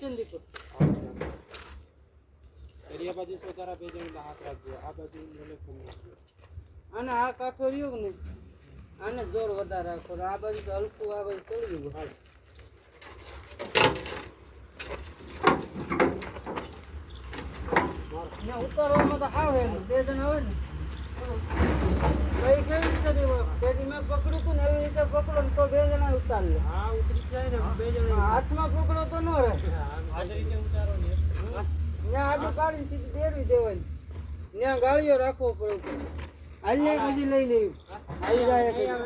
ચંદીપુર area બાજુ તો તારા બે જણ હાથ રાખજો આ બાજુ મને ફોન રાખજો અને આ કાઠો રહ્યો કે નહીં આને જોર વધારે રાખો આ બાજુ તો હલકું આ બાજુ ચડી ગયું હાલ ને ઉતારવામાં તો આવે ને બે જણ આવે ને કઈ કેવી રીતે તેથી મેં પકડ્યું હતું ને એવી રીતે પકડો ને તો બે જણા ઉતાર લે હા ઉતરી જાય ને બે જણ હાથમાં પકડો તો ન રહે આ રીતે ઉતારો ને ત્યાં આડું કાઢીને સીધી બેરવી દેવાની ત્યાં ગાળીઓ રાખવો પડે હાલને પછી લઈ લેવી આવી જાય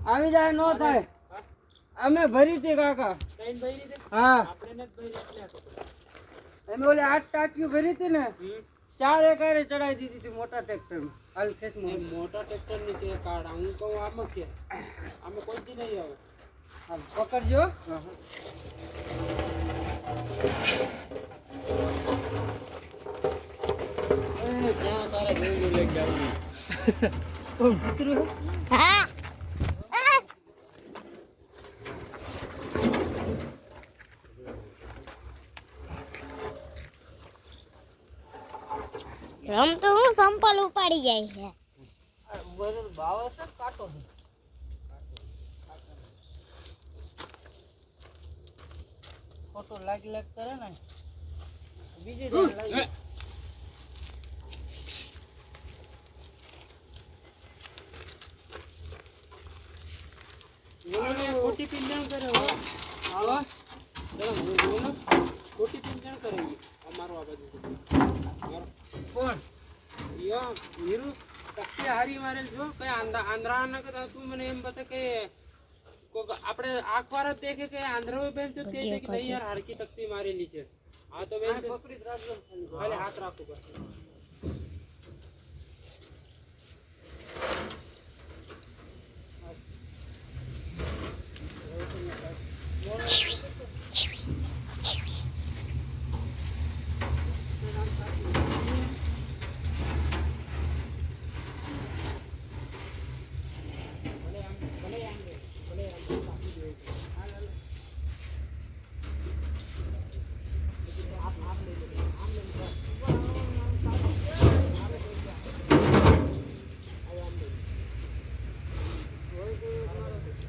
આવી જાય ન થાય અમે ભરી હતી કાકા ટ્રેન ભરી દે હા આપણે જ ભરી એટલે અમે ઓલે 8 ટાંકીઓ ભરી હતી ને 4 એકારે ચડાઈ દીધી હતી મોટા ટ્રેક્ટરમાં હાલ ખેસમાં મોટા ટ્રેક્ટર ની કે કાર્ડ હું કહું આમાં કે આમાં કોઈ દી નહીં આવે હા પકડજો ક્યાં તારે જોયું લઈ જાવું કોણ કૂતરું હા રમ તો હું સંપલ ઉપાડી જાય છે બરોબર ભાવ છે કાટો છે ફોટો લાગ કરે ને બીજી લાગી ખોટી પિંજણ કરે હો હા ખોટી પિંજણ કરે અમારો આ બાજુ કોણ યો હીરુ ટક્કી હારી મારેલ જો કઈ આંધ્રા ન કે તું મને એમ બતા કે આપણે આખવાર જ દેખે કે આંધ્રો બેન તો કે નહીં યાર હારકી ટક્કી મારેલી છે આ તો બેન પકડી જ રાખજો ખાલી હાથ રાખો બસ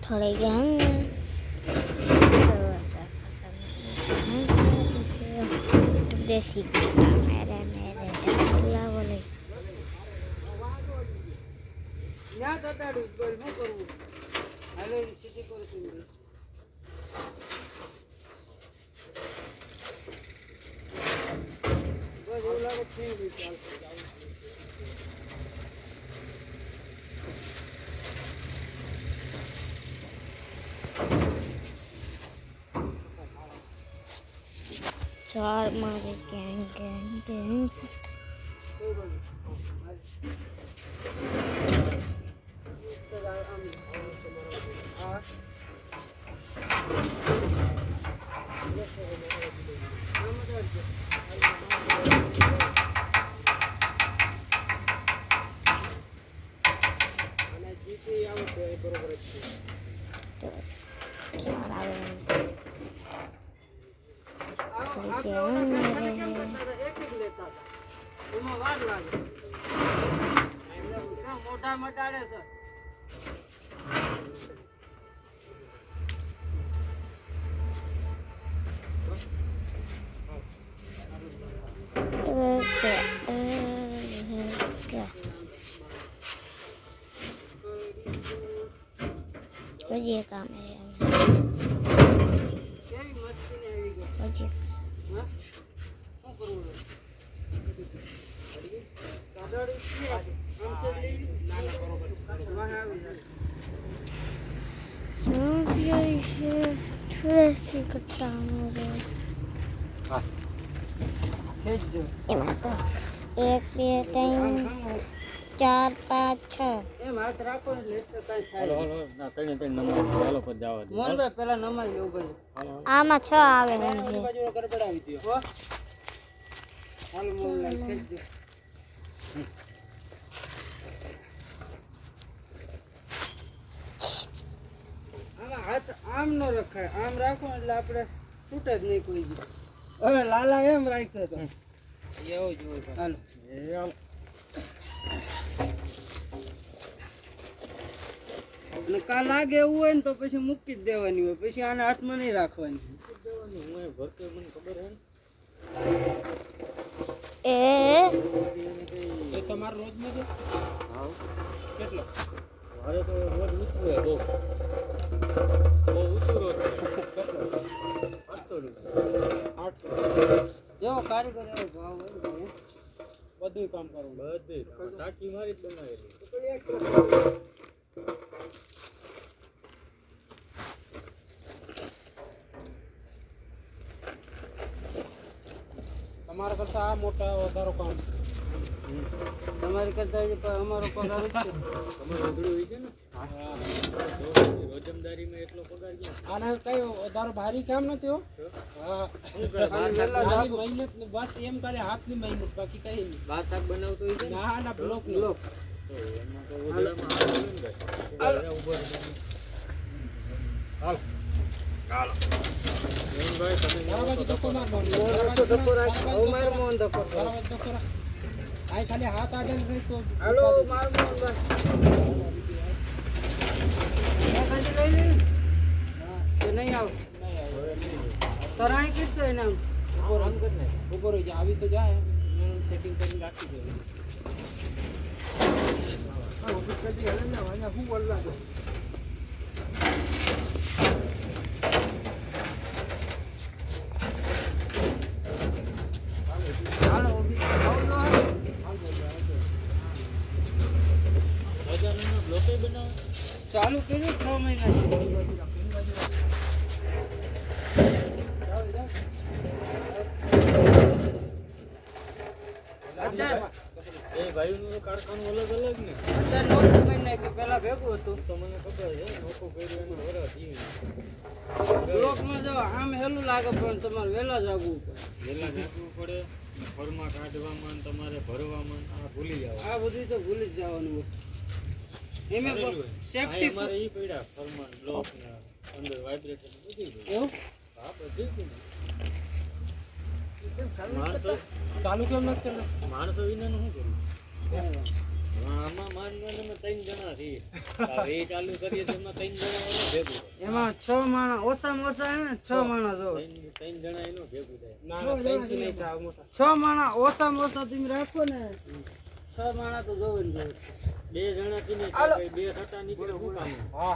थोड़े गहन देसी मेरे मेरे अल्लाह बोले ન્યા તતાડું બોલ શું કરવું હાલે સીધી કરું છું બસ એવું લાગે થઈ ગયું ચાલ चार मारे गैंग गैंग गैंग કોઈ બોલ અને જીતી આવું તો એ બરોબર જ છે એમાં વાર લાગે મોટા મટાડે છે तो ये काम है કેવી મસ્તી ને આવી ગઈ और ये હા શું કરવું કાદડી છે આમ છે ના ના બરોબર વાહ આવી જાય थोड़ी कट्टा मेरे હા ખેંચજો એમાં તો 1 2 3 4 5 6 એમ હાથ રાખો એટલે એટલે કાંઈ થાય હાલો હાલો ના તઈને નંબર હાલો પર જવા દે મોહનભાઈ પેલા નમાઈ લેવું ભાઈ હાલો આમાં 6 આવે હાલો છે બાજુ ગરબડાવી દો હો હાલ મોહનલાલ ખેંચજો આમાં હાથ આમ ન રખાય આમ રાખો એટલે આપણે છૂટે જ નહીં કોઈ દી હવે લાલા એમ રાખ્યો તો એવું જ હોય ભાઈ. હાલો અને કાલ લાગે એવું હોય ને તો પછી મૂકી જ દેવાની હોય, પછી આને હાથમાં નહીં રાખવાની. એ એ તમારો રોજ નો છે? કેટલો? જેવો કારીગર એવો ભાવ હોય ને. બધું કામ કરવું. તમારા કરતા આ મોટા વધારો કામ. તમારી કરતા હજી અમારો પગાર જ છે. આના કઈ વધારો ભારી કામ નથી હો. હા. ખાલી મહેનત ને બસ એમ કરે હાથની મહેનત, બાકી કઈ નહીં. ના ના બ્લોક નો. ખાલી હાથ આગળ રહી તો હાલો માર મોહનભાઈ લઈ લે કે નહીં આવ તરાઈ કીધું એને આમ ઉભો રહી જાય. આવી તો જાય સેટિંગ કરીને રાખી દે. હાલો ચાલુ કર્યું 6 મહિના કારખાનું અલગ અલગ ને અત્યારે નોખું કરી નાખ્યું. પેલા ભેગું હતું તો મને ખબર છે નોખું કર્યું એનું વરસ બ્લોકમાં જો આમ હેલું લાગે પણ તમારે વહેલા જાગવું પડે. વેલા નાખવું પડે. ફરમાં કાઢવામાં ને તમારે ભરવામાં આ ભૂલી જાવ. આ બધું તો ભૂલી જ જવાનું હોય. એમાં સેફટી અમારે ઈ પડ્યા ફરમાં બ્લોક ને અંદર વાઇબ્રેટર બધી એવું હા બધી માણસો ચાલુ કેમ નથી કરતા? માણસો વિનાનું શું કરું? આમાં માનવામાં 3 જણા છીએ. હવે એ ચાલુ કરીએ તો એમાં 3 જણા એનું ભેગું થાય. એમાં 6 માણસ ઓછામાં ઓછા હે ને 6 માણસ જો 3 જણા એનું ભેગું થાય. ના ના 3 થી નહીં સાવ મોટા. 6 માણસ ઓછામાં ઓછા તમે રાખો ને 6 માણસ તો જોવે ને જોવે. 2 જણાથી નહીં થાય. 2 છટા નીકળે શું કામ? હા.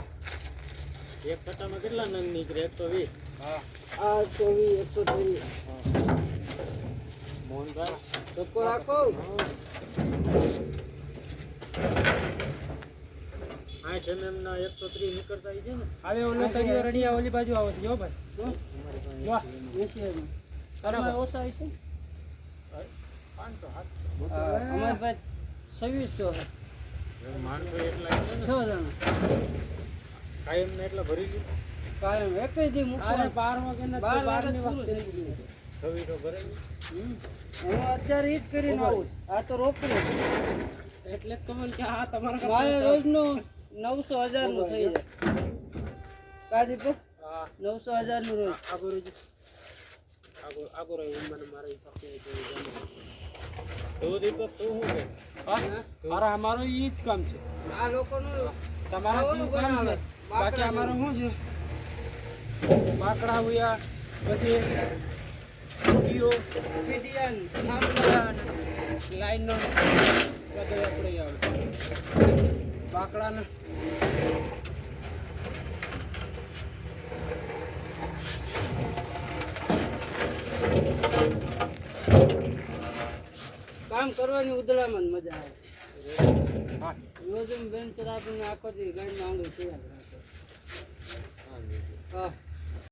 એક છટામાં કેટલા નંગ નીકળે? 120. હા. આ 24 130 મોહનભાઈ ધક્કો રાખો. આ MM ના 130 નીકળતા છે ને. હવે ઓલો તળિયો રડિયા ઓલી બાજુ આવો જો ભાઈ. વાહ 80 તારા ઓછા છે 500 અમાર ભાઈ 2600 છે. માણસો એટલા 6 જણા કાયમ ને એટલા ભરી ગયું. કાયમ એક જ દી મૂકો. અરે 12 વાગે ને 12 ની વખતે છવ્વીસો ભરાઈ હું અત્યારે ઈ જ કરીને આવું. આ તો રોકડું એટલે જ તમને કે આ તમારા મારે રોજનું 900,000 નું થઈ જાય. કાદીપુર હા 900,000 નું રોજ. આગો રહી આગો રહી મને મારા હિસાબથી તો દીપક તું શું કે? હા મારા અમારો ઈ જ કામ છે. આ લોકોનું તમારા શું કામ છે? બાકી અમારું શું છે? બાકડા હુયા પછી હીરો પીટીએન લાઈન નો બધું આપણે આવે બાકડા ને કામ કરવાની ઉદળામાં જ મજા આવે. હા રોજ બેન ચર આપણને આખો દી ગાડીમાં આંગળી તૈયાર રાખે. હા